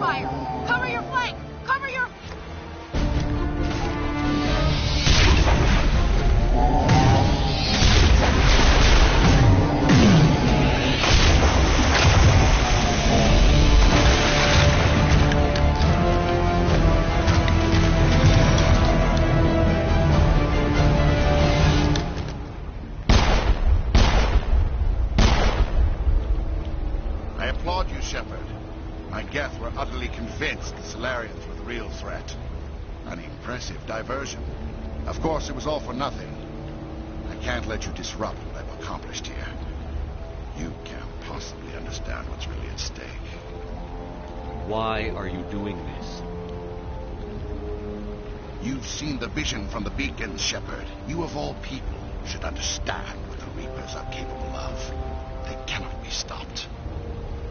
fire! Cover your flank! Cover your... I applaud you, Shepard. My Geth were utterly convinced the Salarians were the real threat. An impressive diversion. Of course, it was all for nothing. I can't let you disrupt what I've accomplished here. You can't possibly understand what's really at stake. Why are you doing this? You've seen the vision from the beacons, Shepard. You of all people should understand what the Reapers are capable of. They cannot be stopped.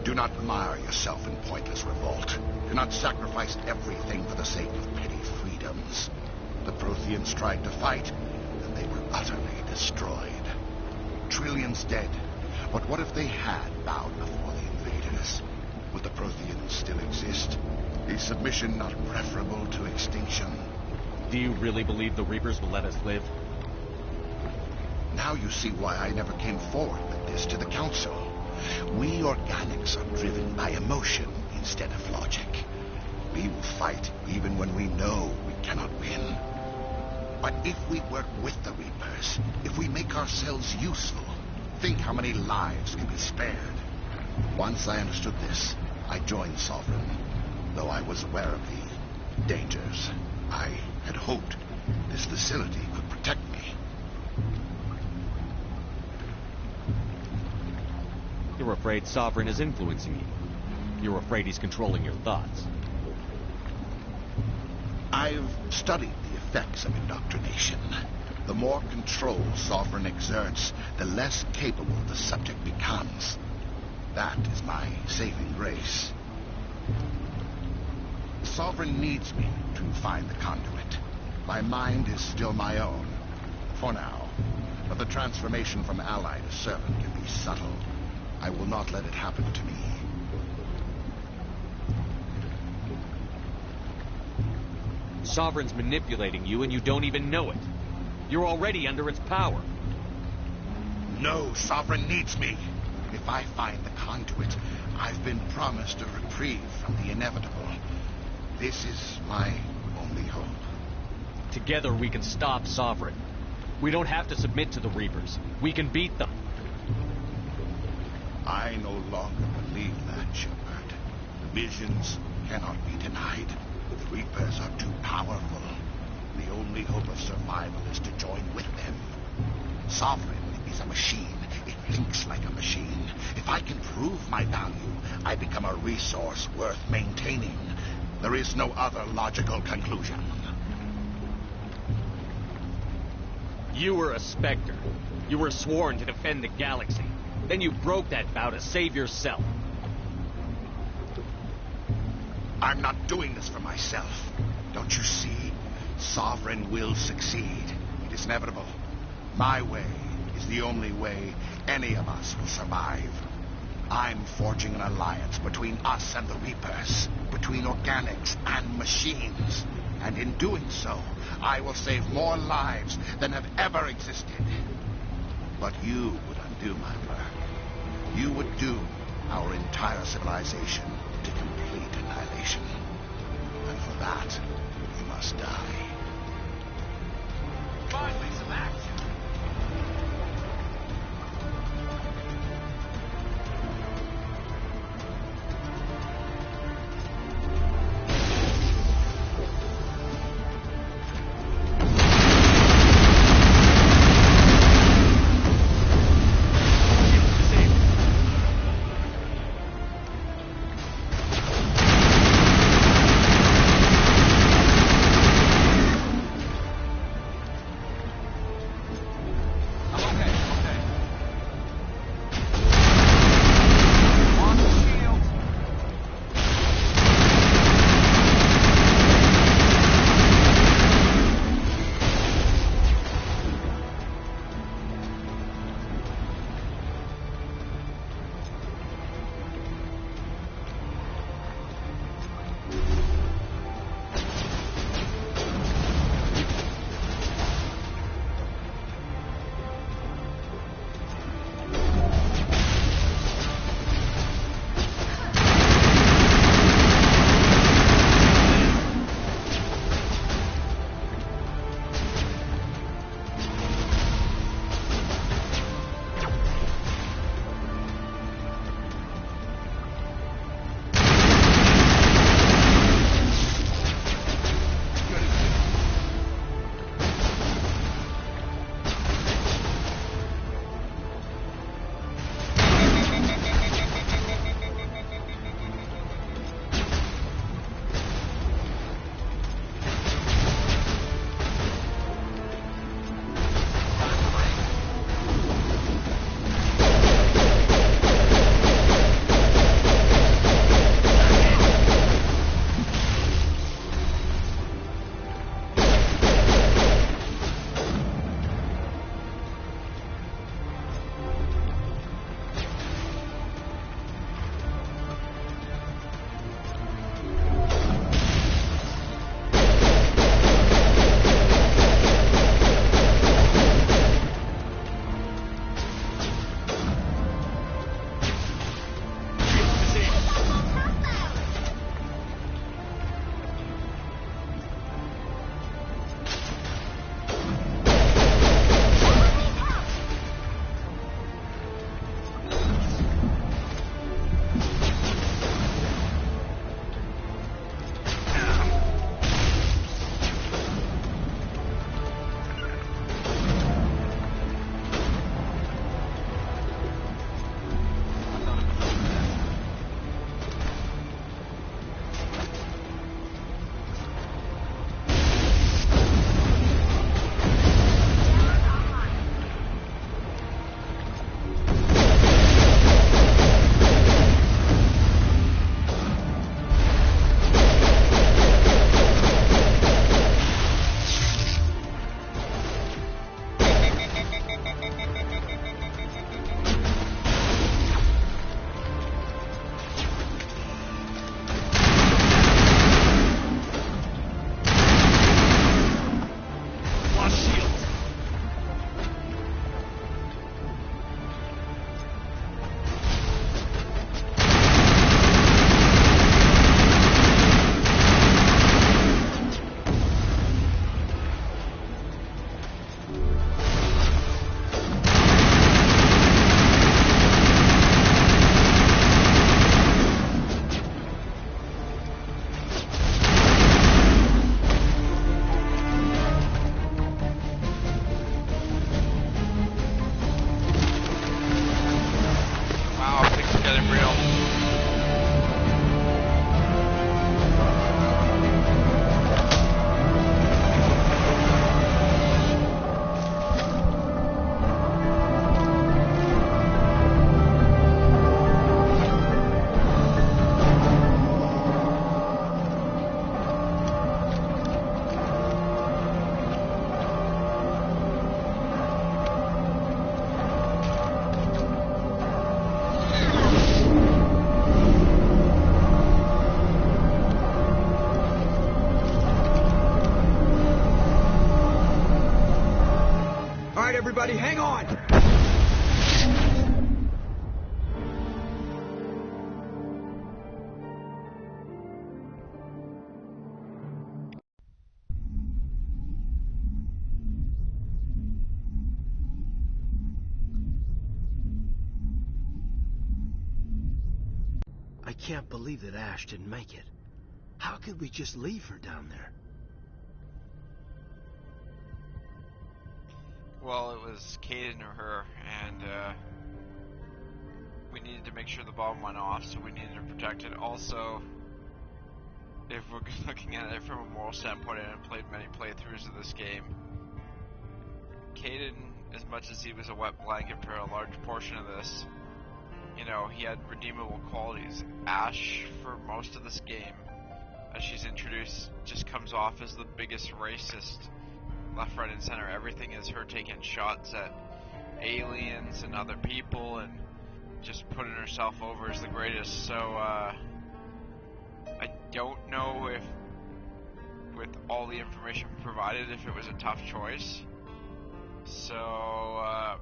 Do not mire yourself in pointless revolt. Do not sacrifice everything for the sake of petty freedoms. The Protheans tried to fight, and they were utterly destroyed. Trillions dead. But what if they had bowed before the invaders? Would the Protheans still exist? Is submission not preferable to extinction? Do you really believe the Reapers will let us live? Now you see why I never came forward with this to the Council. We organics are driven by emotion instead of logic. We will fight even when we know we cannot win. But if we work with the Reapers, if we make ourselves useful, think how many lives can be spared. Once I understood this, I joined Sovereign, though I was aware of the dangers. I had hoped this facility could protect me. You're afraid Sovereign is influencing you. You're afraid he's controlling your thoughts. I've studied the effects of indoctrination. The more control Sovereign exerts, the less capable the subject becomes. That is my saving grace. Sovereign needs me to find the conduit. My mind is still my own, for now. But the transformation from ally to servant can be subtle. I will not let it happen to me. Sovereign's manipulating you and you don't even know it. You're already under its power. No, Sovereign needs me. If I find the conduit, I've been promised a reprieve from the inevitable. This is my only hope. Together we can stop Sovereign. We don't have to submit to the Reapers. We can beat them. I no longer believe that, Shepard. Visions cannot be denied. The Reapers are too powerful. The only hope of survival is to join with them. Sovereign is a machine. It thinks like a machine. If I can prove my value, I become a resource worth maintaining. There is no other logical conclusion. You were a Spectre. You were sworn to defend the galaxy. Then you broke that vow to save yourself. I'm not doing this for myself. Don't you see? Sovereign will succeed. It is inevitable. My way is the only way any of us will survive. I'm forging an alliance between us and the Reapers, between organics and machines. And in doing so, I will save more lives than have ever existed. But you would undo my work. You would doom our entire civilization to complete annihilation. And for that, you must die. Finally, some action! I can't believe that Ash didn't make it. How could we just leave her down there? Well, it was Caden or her, and we needed to make sure the bomb went off, so we needed to protect it. Also, if we're looking at it from a moral standpoint, I haven't played many playthroughs of this game. Caden, as much as he was a wet blanket for a large portion of this, you know, he had redeemable qualities. Ash, for most of this game, as she's introduced, just comes off as the biggest racist. Left, right, and center. Everything is her taking shots at aliens and other people and just putting herself over as the greatest. So, I don't know if, with all the information provided, if it was a tough choice. So,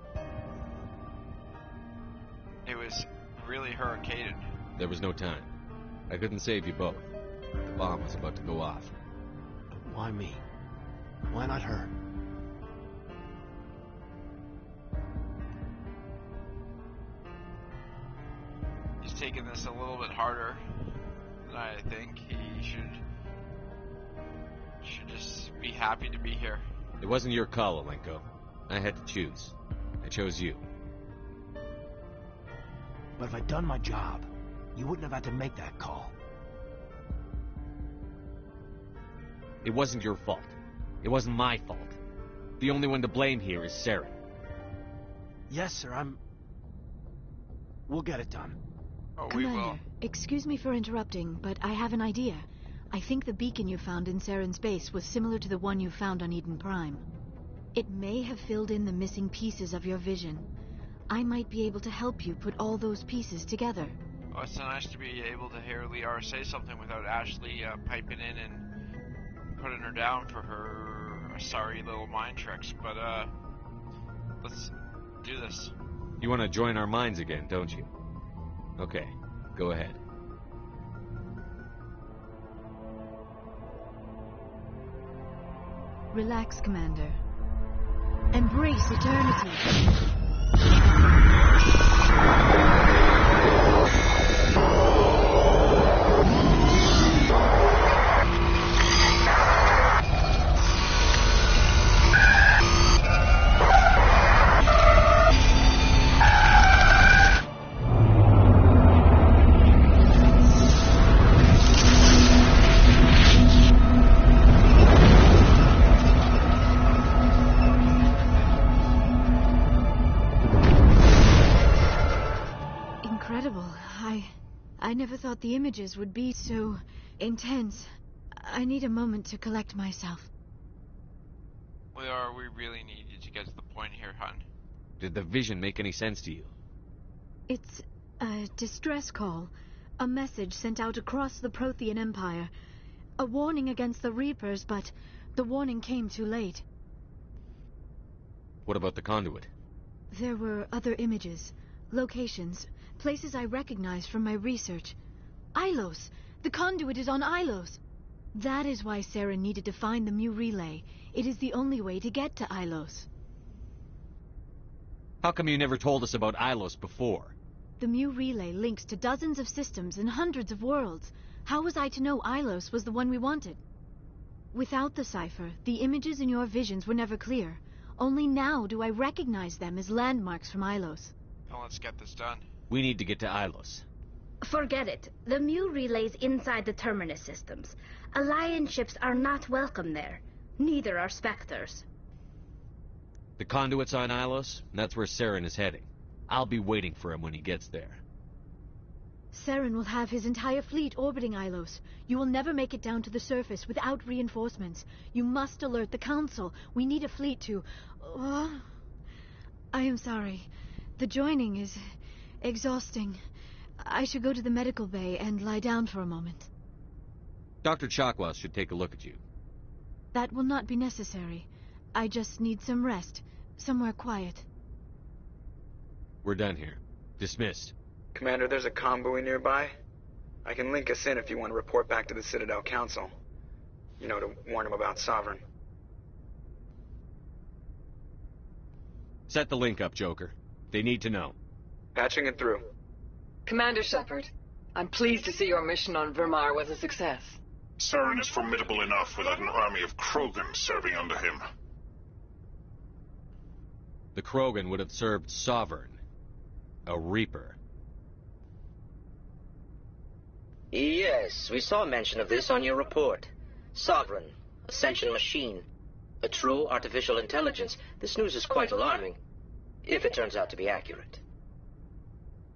it was really her or Caden. There was no time. I couldn't save you both. The bomb was about to go off. Why me? Why not her? He's taking this a little bit harder than I think. He should just be happy to be here. It wasn't your call, Alenko. I had to choose. I chose you. But if I'd done my job, you wouldn't have had to make that call. It wasn't your fault. It wasn't my fault. The only one to blame here is Saren. Yes, sir, We'll get it done. Oh, we will. Commander, excuse me for interrupting, but I have an idea. I think the beacon you found in Saren's base was similar to the one you found on Eden Prime. It may have filled in the missing pieces of your vision. I might be able to help you put all those pieces together. Oh, it's so nice to be able to hear Liara say something without Ashley piping in and putting her down for her sorry little mind tricks. But let's do this. You want to join our minds again, don't you? Okay, go ahead. Relax, Commander. Embrace eternity. I never thought the images would be so intense. I need a moment to collect myself. We really need you to get to the point here, hon. Did the vision make any sense to you? It's a distress call. A message sent out across the Prothean Empire. A warning against the Reapers, but the warning came too late. What about the conduit? There were other images, locations, places I recognized from my research. Ilos! The conduit is on Ilos! That is why Saren needed to find the Mu relay. It is the only way to get to Ilos. How come you never told us about Ilos before? The Mu relay links to dozens of systems and hundreds of worlds. How was I to know Ilos was the one we wanted? Without the cipher, the images in your visions were never clear. Only now do I recognize them as landmarks from Ilos. Now let's get this done. We need to get to Ilos. Forget it. The Mu relay's inside the Terminus systems. Alliance ships are not welcome there. Neither are Spectres. The conduit's on Ilos, and that's where Saren is heading. I'll be waiting for him when he gets there. Saren will have his entire fleet orbiting Ilos. You will never make it down to the surface without reinforcements. You must alert the Council. We need a fleet to... I am sorry. The joining is exhausting. I should go to the medical bay and lie down for a moment. Dr. Chakwas should take a look at you. That will not be necessary. I just need some rest. Somewhere quiet. We're done here. Dismissed. Commander, there's a convoy nearby. I can link us in if you want to report back to the Citadel Council. You know, to warn them about Sovereign. Set the link up, Joker. They need to know. Patching it through. Commander Shepard, I'm pleased to see your mission on Virmire was a success. Saren is formidable enough without an army of Krogan serving under him. The Krogan would have served Sovereign, a Reaper. Yes, we saw mention of this on your report. Sovereign, Ascension machine, a true artificial intelligence. This news is quite alarming, if it turns out to be accurate.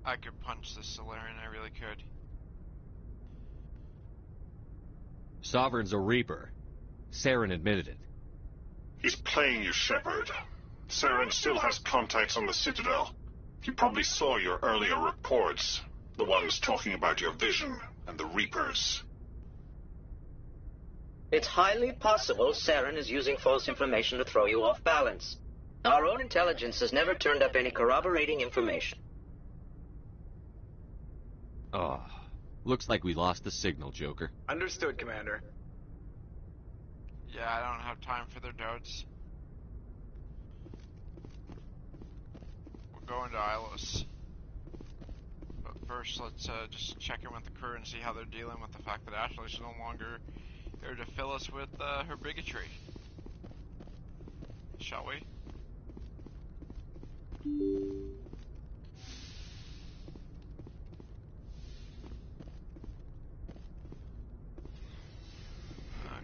I could punch this Saren, I really could. Sovereign's a Reaper. Saren admitted it. He's playing you, Shepard. Saren still has contacts on the Citadel. He probably saw your earlier reports, the ones talking about your vision and the Reapers. It's highly possible Saren is using false information to throw you off balance. Our own intelligence has never turned up any corroborating information. Oh, looks like we lost the signal, Joker. Understood, Commander. Yeah, I don't have time for their doubts. We're going to Ilos. But first, let's just check in with the crew and see how they're dealing with the fact that Ashley's no longer here to fill us with her bigotry. Shall we?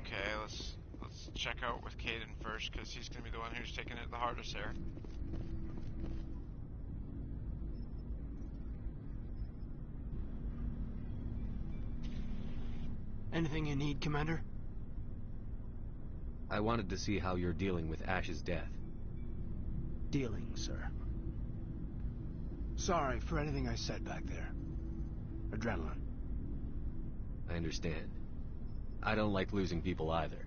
Okay, let's check out with Caden first, because he's gonna be the one who's taking it the hardest there. Anything you need, Commander? I wanted to see how you're dealing with Ash's death. Dealing, sir. Sorry for anything I said back there. Adrenaline. I understand. I don't like losing people either.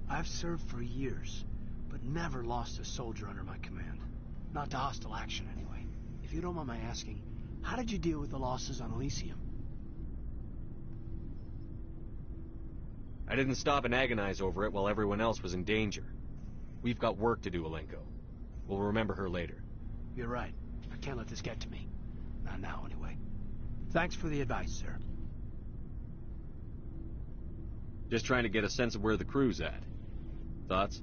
I've served for years, but never lost a soldier under my command. Not to hostile action, anyway. If you don't mind my asking, how did you deal with the losses on Elysium? I didn't stop and agonize over it while everyone else was in danger. We've got work to do, Alenko. We'll remember her later. You're right. I can't let this get to me. Not now, anyway. Thanks for the advice, sir. Just trying to get a sense of where the crew's at. Thoughts?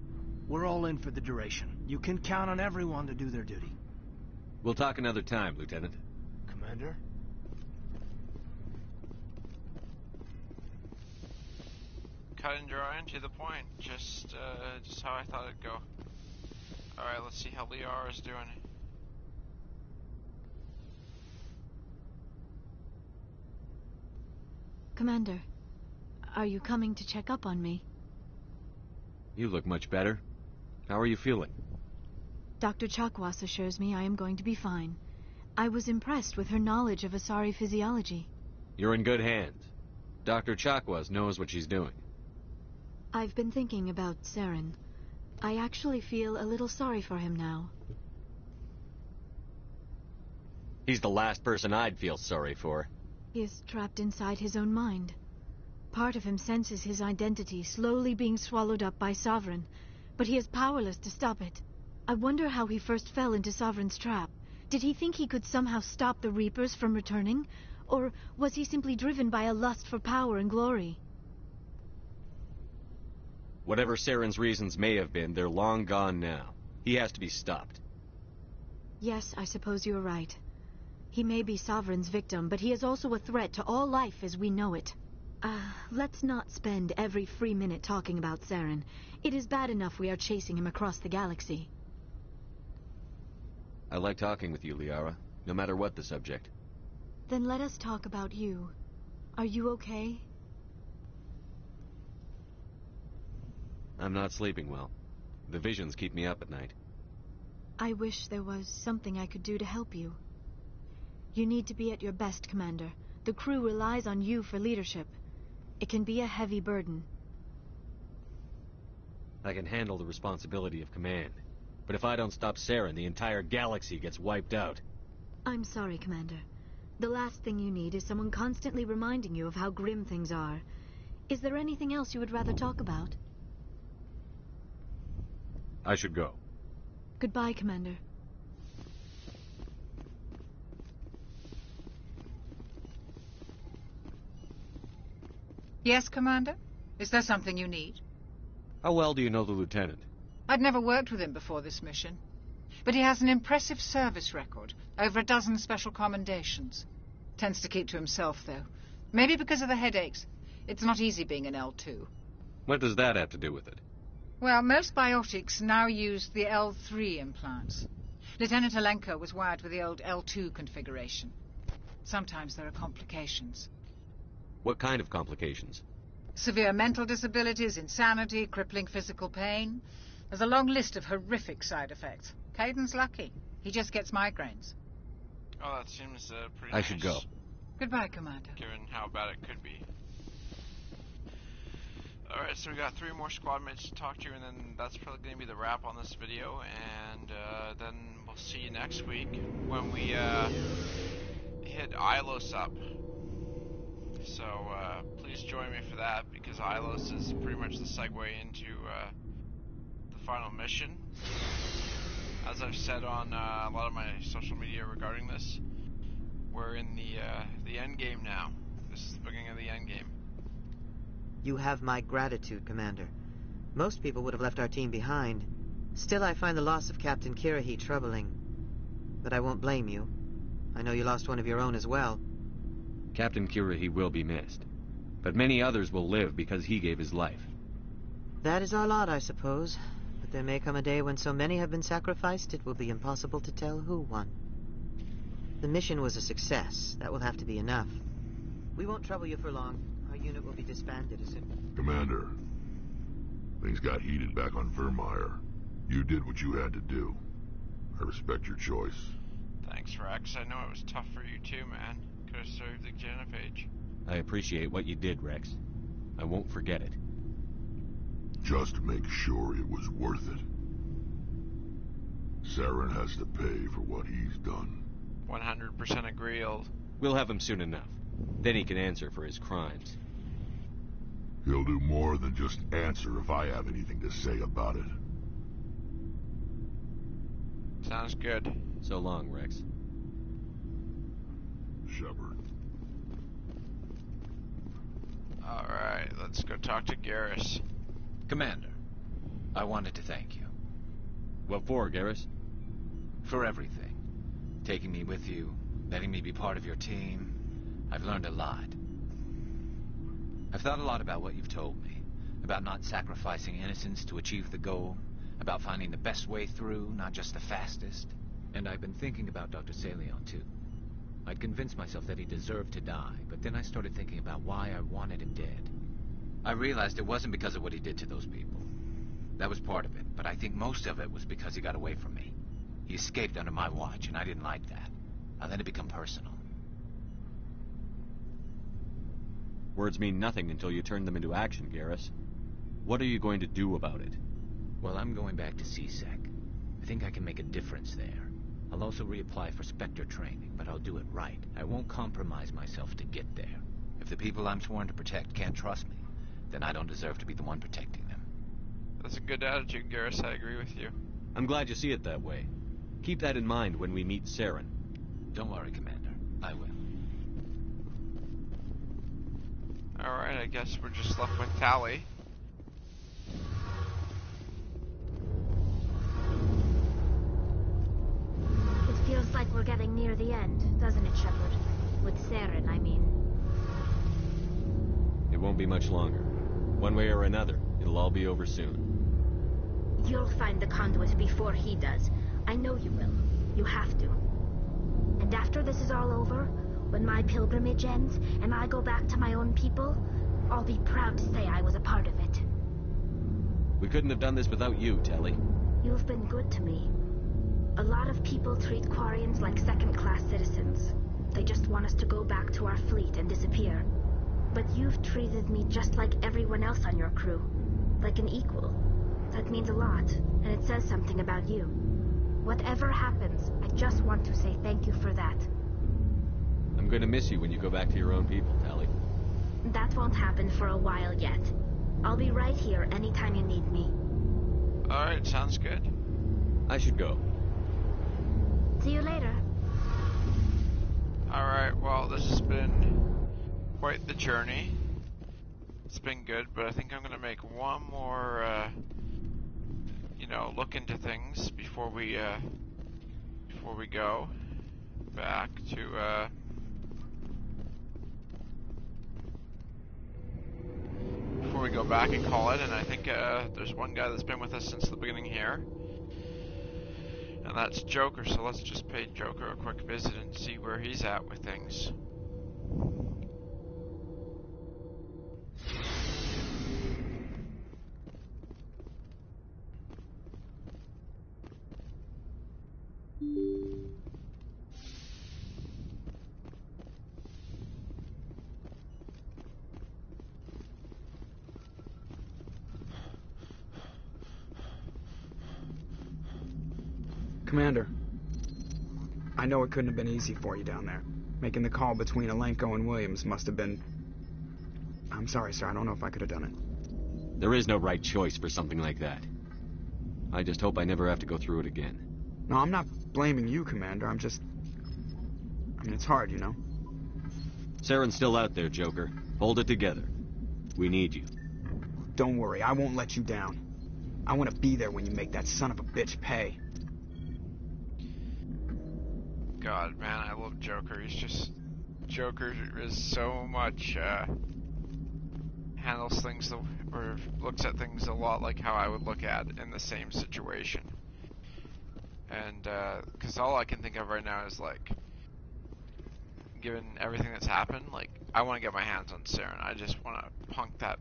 We're all in for the duration. You can count on everyone to do their duty. We'll talk another time, Lieutenant. Commander? Cut and dry and to the point. Just how I thought it'd go. Alright, let's see how Liara is doing. Commander, are you coming to check up on me? You look much better. How are you feeling? Dr. Chakwas assures me I am going to be fine. I was impressed with her knowledge of Asari physiology. You're in good hands. Dr. Chakwas knows what she's doing. I've been thinking about Saren. I actually feel a little sorry for him now. He's the last person I'd feel sorry for. He is trapped inside his own mind. Part of him senses his identity slowly being swallowed up by Sovereign, but he is powerless to stop it. I wonder how he first fell into Sovereign's trap. Did he think he could somehow stop the Reapers from returning? Or was he simply driven by a lust for power and glory? Whatever Saren's reasons may have been, they're long gone now. He has to be stopped. Yes, I suppose you're right. He may be Sovereign's victim, but he is also a threat to all life as we know it. Let's not spend every free minute talking about Saren. It is bad enough we are chasing him across the galaxy. I like talking with you, Liara, no matter what the subject. Then let us talk about you. Are you okay? I'm not sleeping well. The visions keep me up at night. I wish there was something I could do to help you. You need to be at your best, Commander. The crew relies on you for leadership. It can be a heavy burden. I can handle the responsibility of command. But if I don't stop Saren, the entire galaxy gets wiped out. I'm sorry, Commander. The last thing you need is someone constantly reminding you of how grim things are. Is there anything else you would rather talk about? I should go. Goodbye, Commander. Yes, Commander? Is there something you need? How well do you know the lieutenant? I'd never worked with him before this mission. But he has an impressive service record, over a dozen special commendations. Tends to keep to himself, though. Maybe because of the headaches. It's not easy being an L2. What does that have to do with it? Well, most biotics now use the L3 implants. Lieutenant Alenko was wired with the old L2 configuration. Sometimes there are complications. What kind of complications? Severe mental disabilities, insanity, crippling physical pain. There's a long list of horrific side effects. Caden's lucky. He just gets migraines. Oh, that seems pretty I nice. should go. Goodbye, Commander. Given how bad it could be. Alright, so we got 3 more squad mates to talk to, and then that's probably going to be the wrap on this video, and then we'll see you next week when we hit Ilos up. So please join me for that, because Ilos is pretty much the segue into the final mission. As I've said on a lot of my social media regarding this, we're in the end game now. This is the beginning of the end game. You have my gratitude, Commander. Most people would have left our team behind. Still, I find the loss of Captain Kirahi troubling. But I won't blame you. I know you lost one of your own as well. Captain Kirahi will be missed. But many others will live because he gave his life. That is our lot, I suppose. But there may come a day when so many have been sacrificed, it will be impossible to tell who won. The mission was a success. That will have to be enough. We won't trouble you for long. Our unit will be disbanded as soon. Commander, things got heated back on Virmire. You did what you had to do. I respect your choice. Thanks, Rex. I know it was tough for you too, man. Could have served the genophage. I appreciate what you did, Rex. I won't forget it. Just make sure it was worth it. Saren has to pay for what he's done. 100% agree, old. We'll have him soon enough. Then he can answer for his crimes. He'll do more than just answer if I have anything to say about it. Sounds good. So long, Rex. Shepard. Alright, let's go talk to Garrus. Commander, I wanted to thank you. What for, Garrus? For everything. Taking me with you, letting me be part of your team. I've learned a lot. I've thought a lot about what you've told me. About not sacrificing innocence to achieve the goal. About finding the best way through, not just the fastest. And I've been thinking about Dr. Saleon, too. I'd convinced myself that he deserved to die, but then I started thinking about why I wanted him dead. I realized it wasn't because of what he did to those people. That was part of it, but I think most of it was because he got away from me. He escaped under my watch, and I didn't like that. I let it become personal. Words mean nothing until you turn them into action, Garrus. What are you going to do about it? Well, I'm going back to CSEC. I think I can make a difference there. I'll also reapply for Spectre training, but I'll do it right. I won't compromise myself to get there. If the people I'm sworn to protect can't trust me, then I don't deserve to be the one protecting them. That's a good attitude, Garrus. I agree with you. I'm glad you see it that way. Keep that in mind when we meet Saren. Don't worry, Commander. I will. Alright, I guess we're just left with Tali. It feels like we're getting near the end, doesn't it, Shepard? With Saren, I mean. It won't be much longer. One way or another, it'll all be over soon. You'll find the conduit before he does. I know you will. You have to. And after this is all over, when my pilgrimage ends, and I go back to my own people, I'll be proud to say I was a part of it. We couldn't have done this without you, Tali. You've been good to me. A lot of people treat Quarians like second-class citizens. They just want us to go back to our fleet and disappear. But you've treated me just like everyone else on your crew. Like an equal. That means a lot, and it says something about you. Whatever happens, I just want to say thank you for that. I'm going to miss you when you go back to your own people, Tali. That won't happen for a while yet. I'll be right here anytime you need me. Alright, sounds good. I should go. See you later. Alright, well, this has been quite the journey. It's been good, but I think I'm gonna make one more, you know, look into things before we go back to, before we go back and call it. And I think there's one guy that's been with us since the beginning here, and that's Joker. So let's just pay Joker a quick visit and see where he's at with things. Commander, I know it couldn't have been easy for you down there. Making the call between Alenko and Williams must have been... I'm sorry, sir. I don't know if I could have done it. There is no right choice for something like that. I just hope I never have to go through it again. No, I'm not blaming you, Commander. I'm just... I mean, it's hard, you know? Saren's still out there, Joker. Hold it together. We need you. Don't worry. I won't let you down. I want to be there when you make that son of a bitch pay. God, man, I love Joker. He's just... Joker is so much, handles things, or looks at things a lot like how I would look at in the same situation. And, because all I can think of right now is, like, given everything that's happened, like, I want to get my hands on Saren. I just want to punk that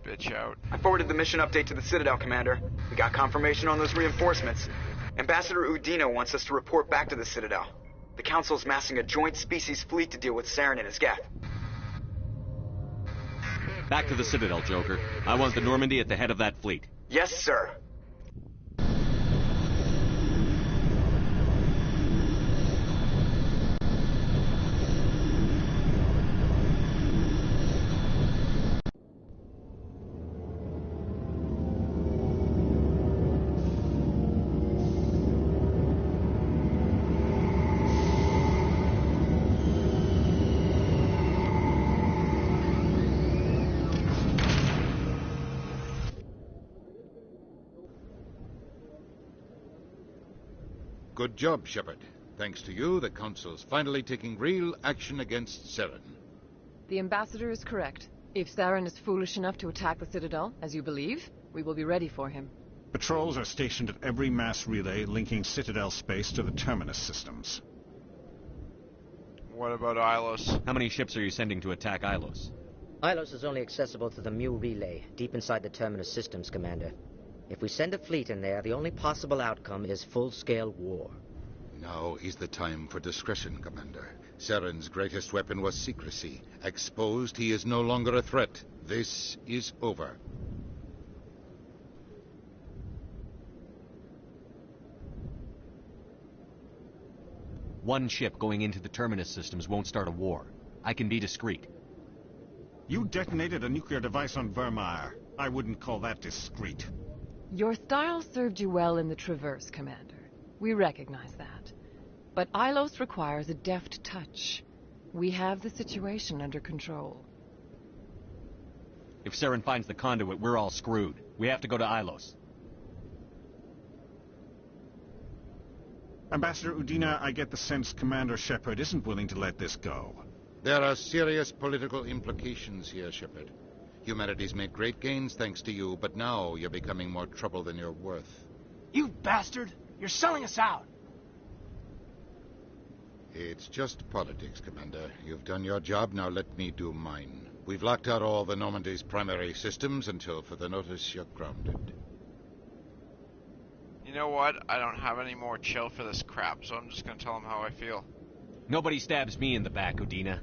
bitch out. I forwarded the mission update to the Citadel, Commander. We got confirmation on those reinforcements. Ambassador Udina wants us to report back to the Citadel. The Council's massing a joint species fleet to deal with Saren and his geth. Back to the Citadel, Joker. I want the Normandy at the head of that fleet. Yes, sir. Good job, Shepard. Thanks to you, the Council's finally taking real action against Saren. The Ambassador is correct. If Saren is foolish enough to attack the Citadel, as you believe, we will be ready for him. Patrols are stationed at every mass relay linking Citadel space to the Terminus systems. What about Ilos? How many ships are you sending to attack Ilos? Ilos is only accessible through the Mu relay, deep inside the Terminus systems, Commander. If we send a fleet in there, the only possible outcome is full-scale war. Now is the time for discretion, Commander. Saren's greatest weapon was secrecy. Exposed, he is no longer a threat. This is over. One ship going into the Terminus systems won't start a war. I can be discreet. You detonated a nuclear device on Virmire. I wouldn't call that discreet. Your style served you well in the Traverse, Commander. We recognize that. But Ilos requires a deft touch. We have the situation under control. If Saren finds the conduit, we're all screwed. We have to go to Ilos. Ambassador Udina, I get the sense Commander Shepard isn't willing to let this go. There are serious political implications here, Shepard. Humanity's made great gains thanks to you, but now you're becoming more trouble than you're worth. You bastard! You're selling us out! It's just politics, Commander. You've done your job, now let me do mine. We've locked out all the Normandy's primary systems until further notice you're grounded. You know what? I don't have any more chill for this crap, so I'm just gonna tell him how I feel. Nobody stabs me in the back, Udina.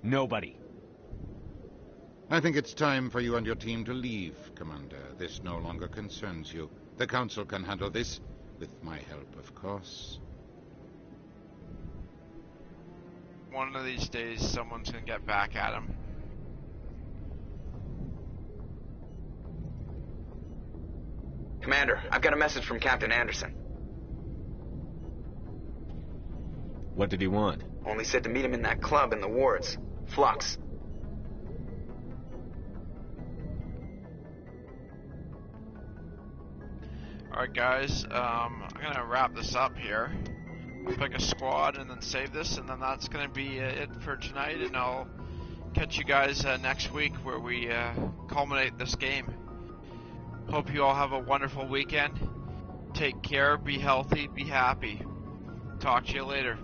Nobody. I think it's time for you and your team to leave, Commander. This no longer concerns you. The Council can handle this, with my help, of course. One of these days, someone's gonna get back at him. Commander, I've got a message from Captain Anderson. What did he want? Only said to meet him in that club in the wards. Flux. Alright guys, I'm gonna wrap this up here. I'll pick a squad and then save this, and then that's gonna be it for tonight, and I'll catch you guys next week where we culminate this game. Hope you all have a wonderful weekend. Take care, be healthy, be happy. Talk to you later.